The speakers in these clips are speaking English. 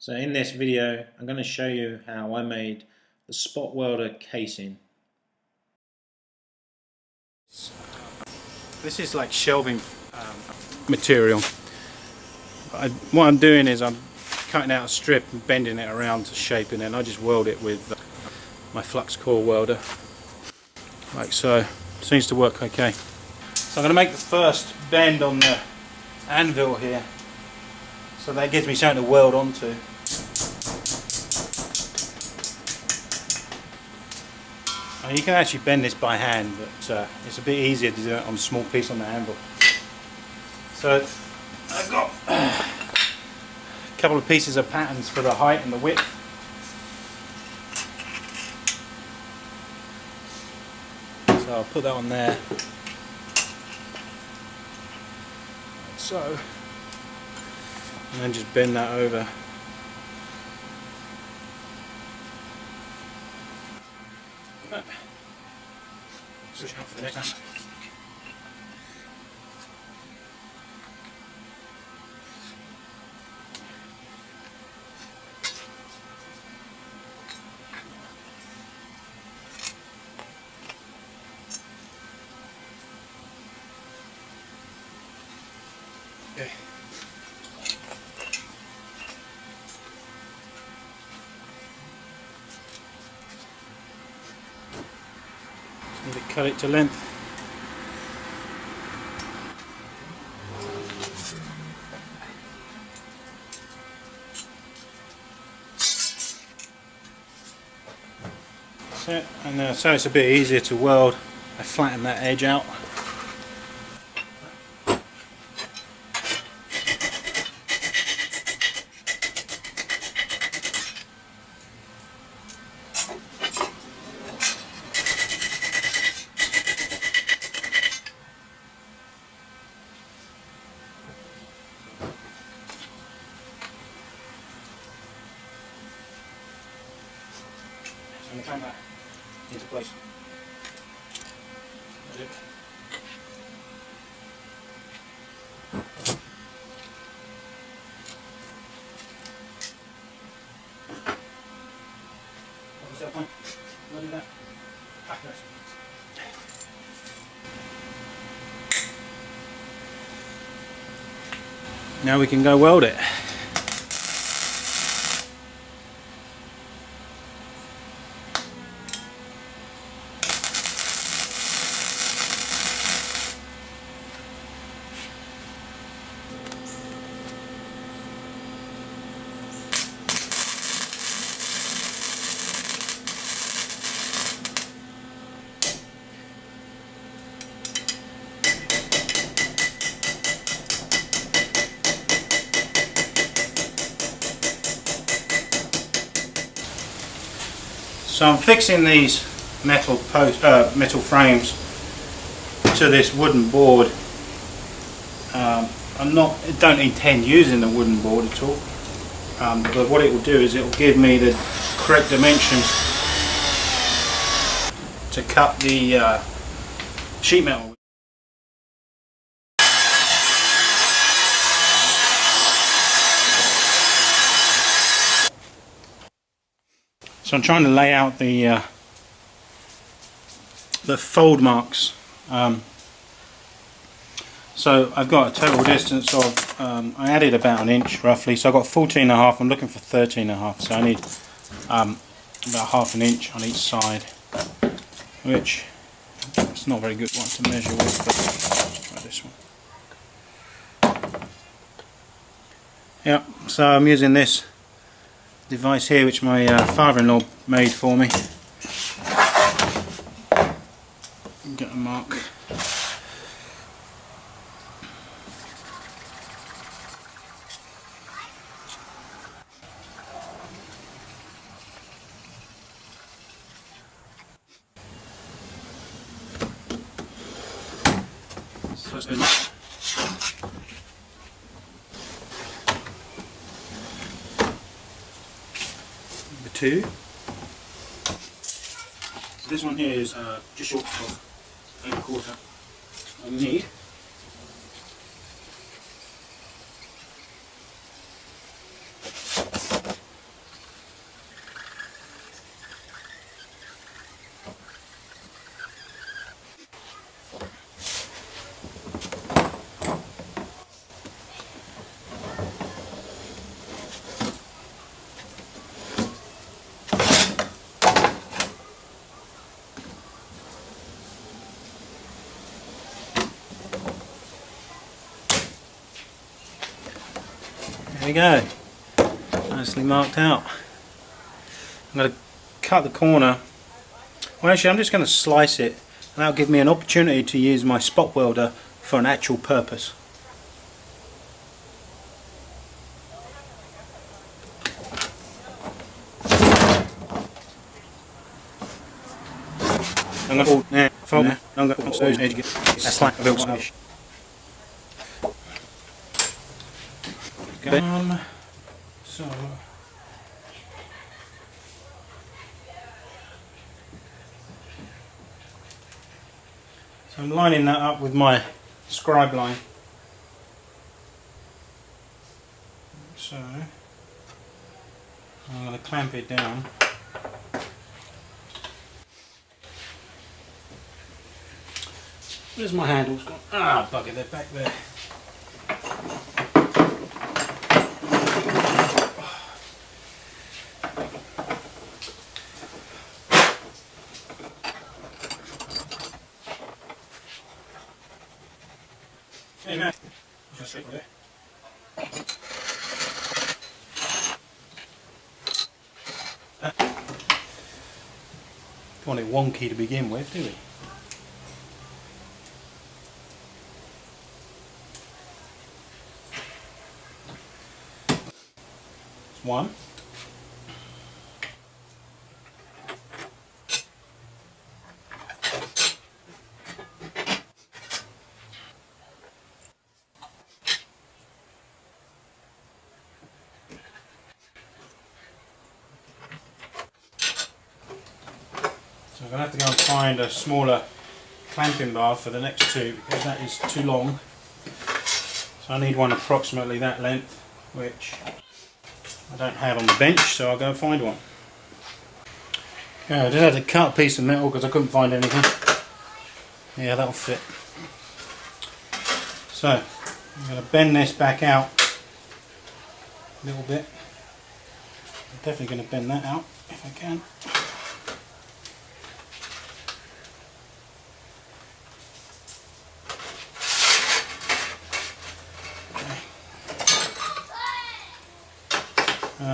So in this video I'm going to show you how I made the spot welder casing. This is like shelving material. What I'm doing is I'm cutting out a strip and bending it around to shape, and then I just weld it with my flux core welder, like so. Seems to work okay. So I'm going to make the first bend on the anvil here, so that gives me something to weld onto. And you can actually bend this by hand, but it's a bit easier to do it on a small piece on the anvil. So I've got a couple of pieces of patterns for the height and the width. So I'll put that on there, like so, and then just bend that over. Switch out for the next. Okay. Just need to cut it to length. That's it. And so it's a bit easier to weld. I flatten that edge out. I'm going to clamp that into place. That's it. What's that point? What is that? Ah, yes. Now we can go weld it. So I'm fixing these metal frames to this wooden board. I don't intend using the wooden board at all, but what it will do is it will give me the correct dimensions to cut the sheet metal. So I'm trying to lay out the fold marks. So I've got a total distance of, I added about an inch roughly, so I've got 14.5, I'm looking for 13.5, so I need about half an inch on each side, which it's not a very good one to measure with, but let's try this one. Yep, so I'm using this device here which my father-in-law made for me. Get a mark. First bit. Number 2. So this one here is just short of 1/4. I need There we go. Nicely marked out. I'm going to cut the corner. Well, actually I'm just going to slice it, and that'll give me an opportunity to use my spot welder for an actual purpose. I'm going to hold now. I'm going to hold edge. That's like a real smash. So I'm lining that up with my scribe line. So I'm going to clamp it down. Where's my handles gone? Ah, bugger, they're back there. Hey man, just straight there. Don't want it wonky to begin with, do we? One. So I'm going to have to go and find a smaller clamping bar for the next two, because that is too long. So I need one approximately that length, which I don't have on the bench, so I'll go and find one. Okay, I just had to cut a piece of metal because I couldn't find anything. Yeah, that'll fit. So I'm going to bend this back out a little bit. I'm definitely going to bend that out if I can.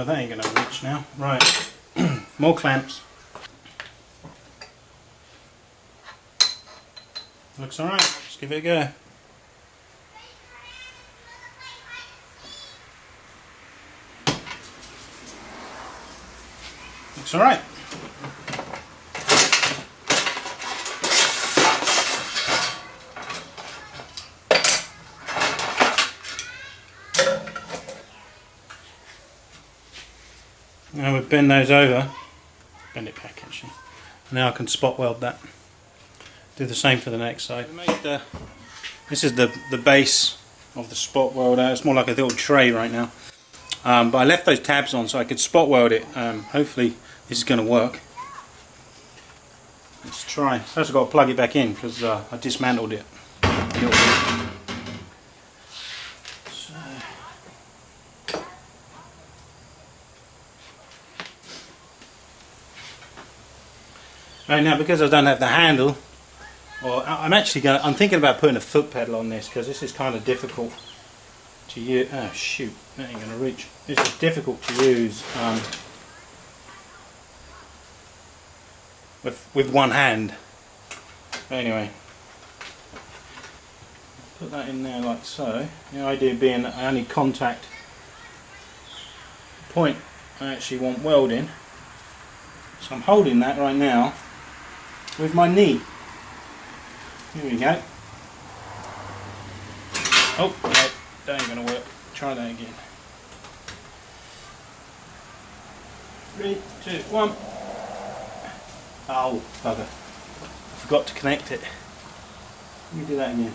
That ain't going to reach now. Right, more clamps. Looks alright, let's give it a go. Looks alright. Now we bend those over, bend it back actually. Now I can spot weld that. Do the same for the next side. This is the base of the spot welder. It's more like a little tray right now. But I left those tabs on so I could spot weld it. Hopefully this is going to work. Let's try. First I've got to plug it back in because I dismantled it a little bit. Right now, because I don't have the handle, or I'm thinking about putting a foot pedal on this because this is kind of difficult to use. Oh shoot, that ain't gonna reach. This is difficult to use with one hand. But anyway, put that in there like so. The idea being that I only contact the point I actually want welding. So I'm holding that right now with my knee. Here we go. Oh, no, that ain't gonna work. Try that again. 3, 2, 1. Oh, bugger. I forgot to connect it. Let me do that again.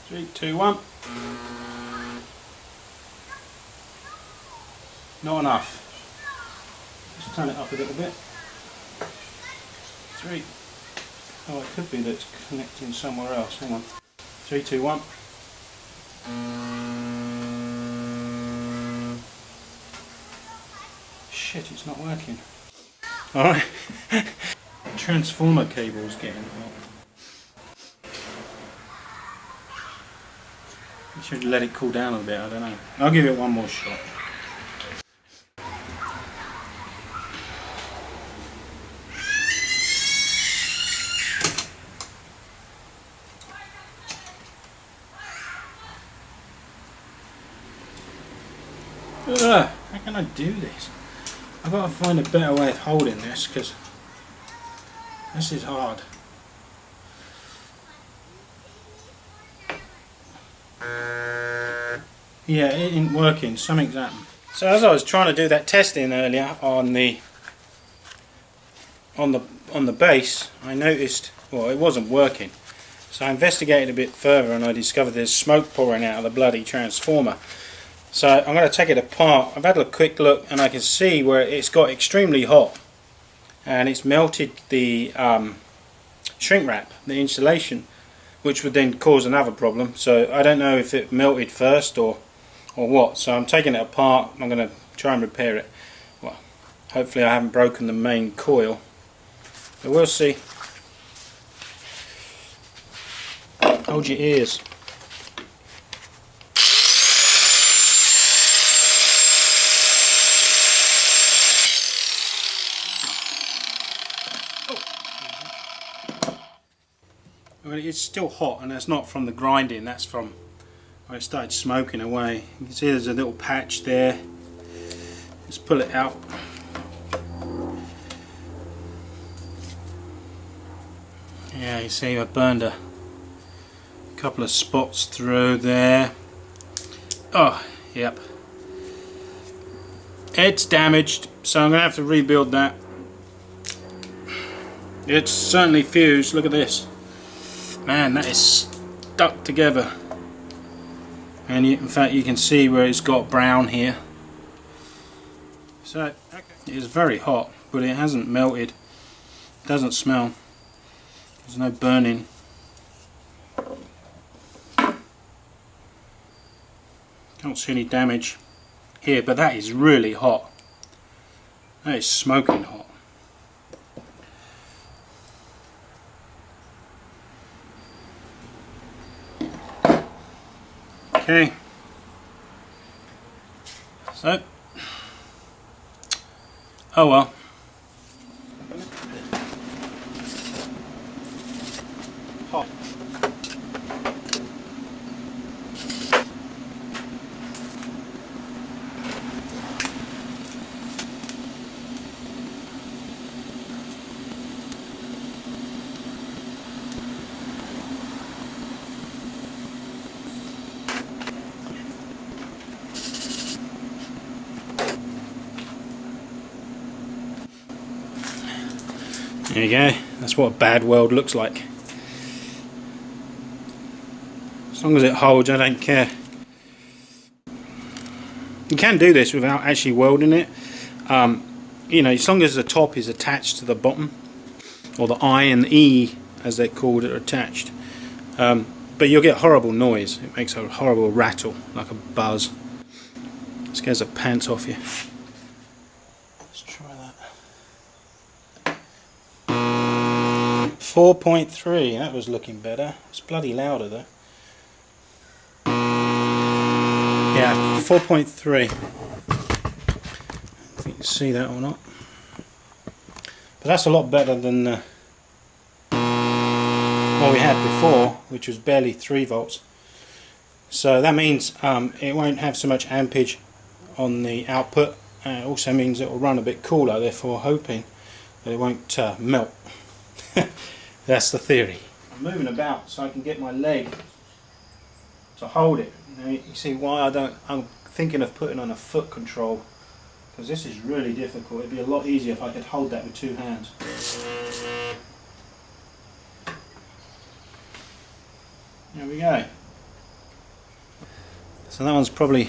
Three, two, one. Not enough. Just turn it up a little bit. 3. Oh, it could be that it's connecting somewhere else. Hang on. 3, 2, 1. Shit, it's not working. Alright. transformer cable's getting hot. I should let it cool down a bit, I don't know. I'll give it one more shot. How can I do this? I've got to find a better way of holding this because this is hard. Yeah, it ain't working. Something's happened. So as I was trying to do that testing earlier on the base, I noticed, well, it wasn't working. So I investigated a bit further and I discovered there's smoke pouring out of the bloody transformer. So I'm going to take it apart. I've had a quick look and I can see where it's got extremely hot and it's melted the shrink wrap, the insulation, which would then cause another problem. So I don't know if it melted first or what. So I'm taking it apart. I'm going to try and repair it. Well, hopefully I haven't broken the main coil, but we'll see. Hold your ears. Well, it's still hot, and that's not from the grinding, that's from where it started smoking away. You can see there's a little patch there. Let's pull it out. Yeah, you see I burned a couple of spots through there. Oh, yep. It's damaged, so I'm going to have to rebuild that. It's certainly fused, look at this. Man, that is stuck together, and in fact you can see where it's got brown here. So it is very hot, but it hasn't melted. It doesn't smell. There's no burning. Can't see any damage here, but that is really hot. That is smoking hot. Okay, so, oh well. Hot. There you go, that's what a bad weld looks like. As long as it holds, I don't care. You can do this without actually welding it. You know, as long as the top is attached to the bottom, or the I and the E as they're called are attached. But you'll get horrible noise. It makes a horrible rattle, like a buzz. It scares the pants off you. Let's try that. 4.3, that was looking better. It's bloody louder though. Yeah, 4.3. I think you can see that or not. But that's a lot better than what we had before, which was barely 3 volts. So that means it won't have so much ampage on the output. It also means it will run a bit cooler, therefore hoping that it won't melt. That's the theory. I'm moving about so I can get my leg to hold it. Now you see why I'm thinking of putting on a foot control, because this is really difficult. It'd be a lot easier if I could hold that with 2 hands. There we go. So that one's probably,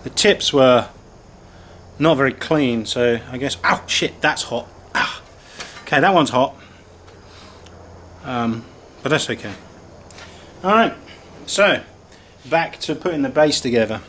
the tips were not very clean, so I guess, ow shit, that's hot. Ah. Okay, that one's hot, but that's okay. Alright, so back to putting the base together.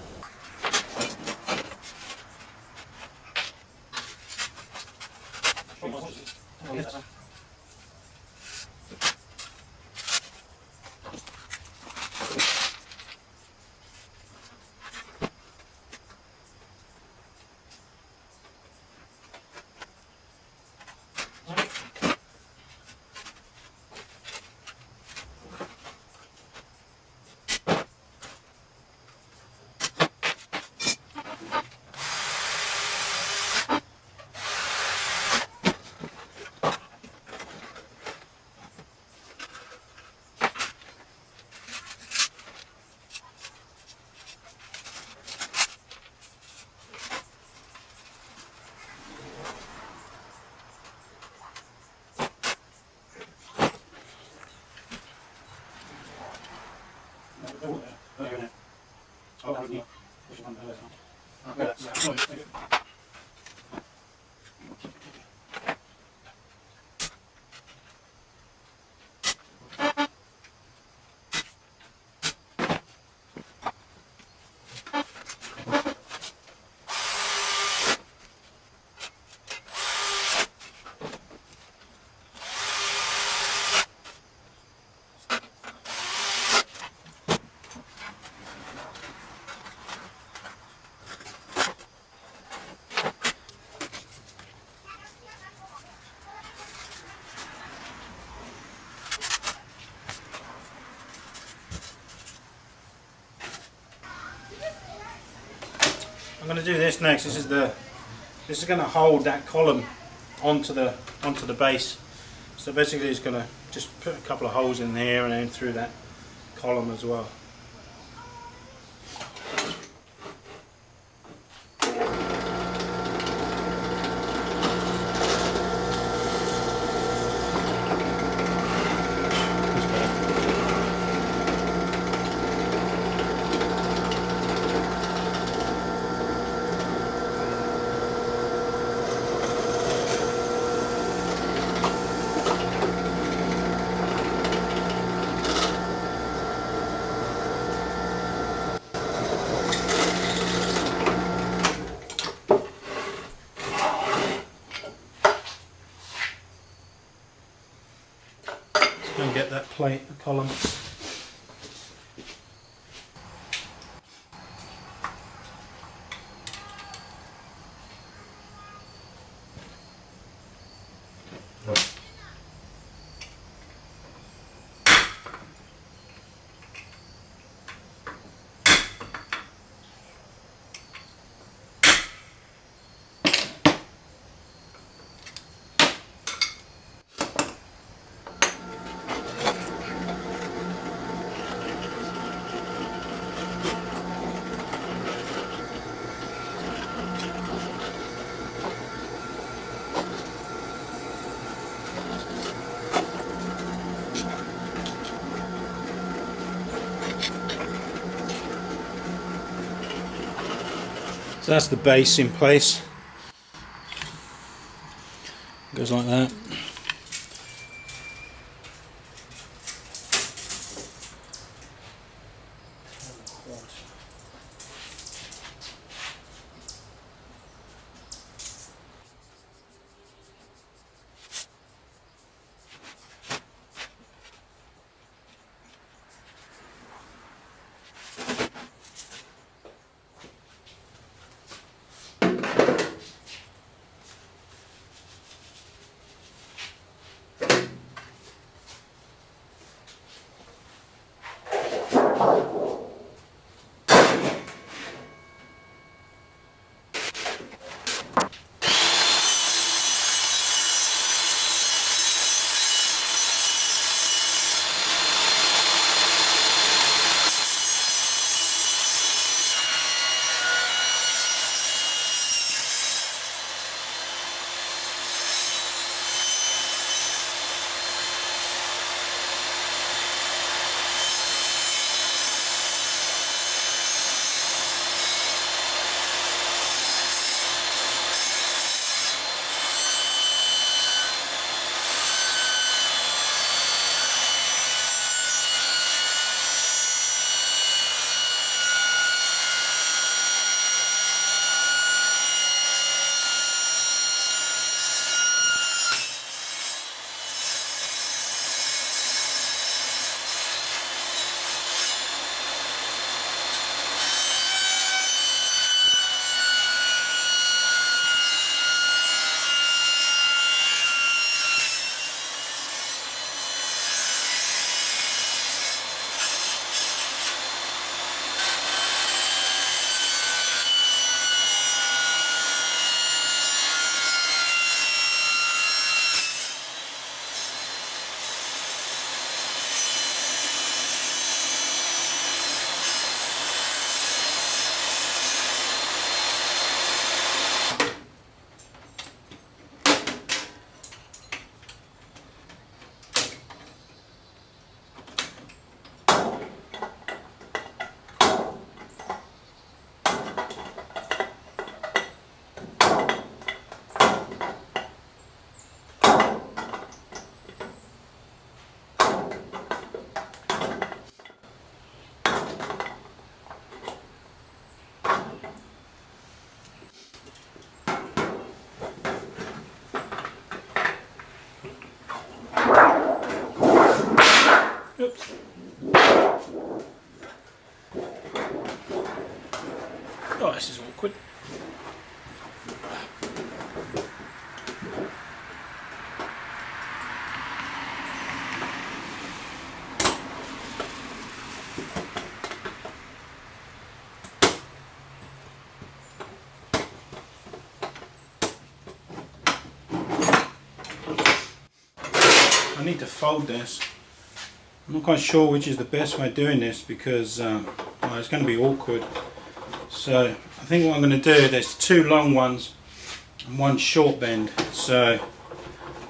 I'm going to do this next. This is going to hold that column onto the base. So basically, it's going to just put a couple of holes in here and then through that column as well. And get that plate, the column. So that's the base in place. Goes like that. awkward. I need to fold this. I'm not quite sure which is the best way of doing this because well, it's going to be awkward. So I think what I'm going to do, there's two long ones and one short bend. So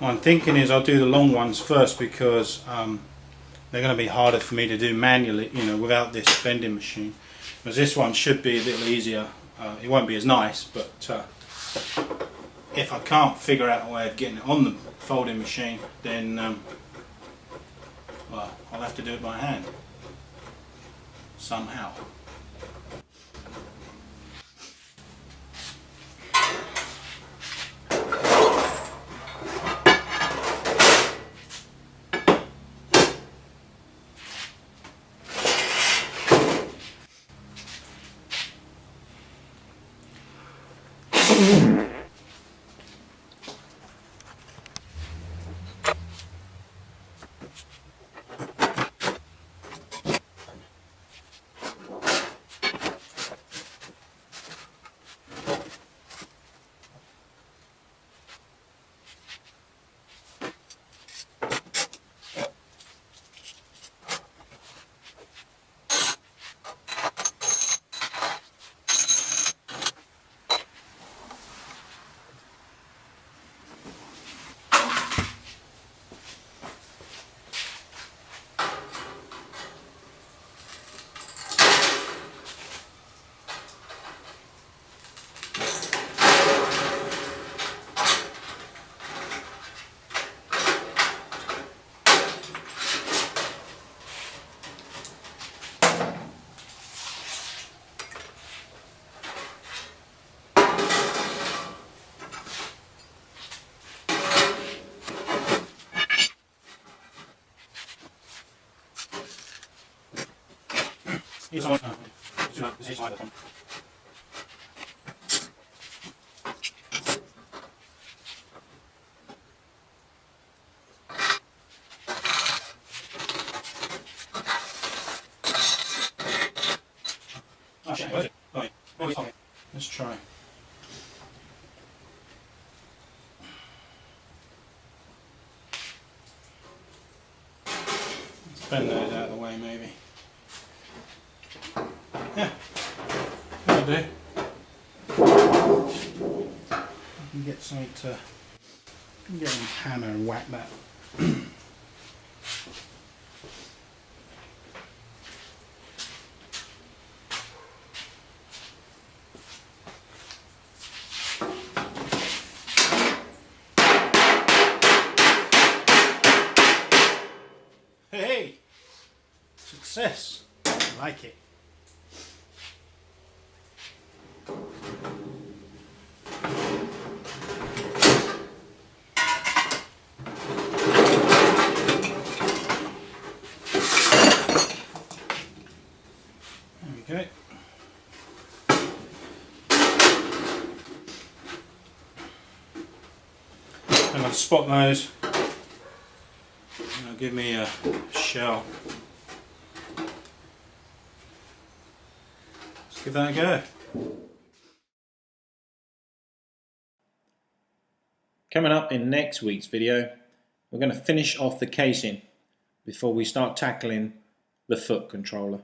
what I'm thinking is I'll do the long ones first because they're going to be harder for me to do manually, you know, without this bending machine. Whereas this one should be a little easier. It won't be as nice, but if I can't figure out a way of getting it on the folding machine, then well, I'll have to do it by hand somehow. Here's one. Oh shit, where is it? Right. Okay. Let's try. Let's bend those out of the way maybe. Yeah, that'll do. I can get something to get a hammer and whack that. Hey! Success! I like it. There we go. I'm going to spot those. It'll give me a shell. Let's give that a go. Coming up in next week's video, we're going to finish off the casing before we start tackling the foot controller.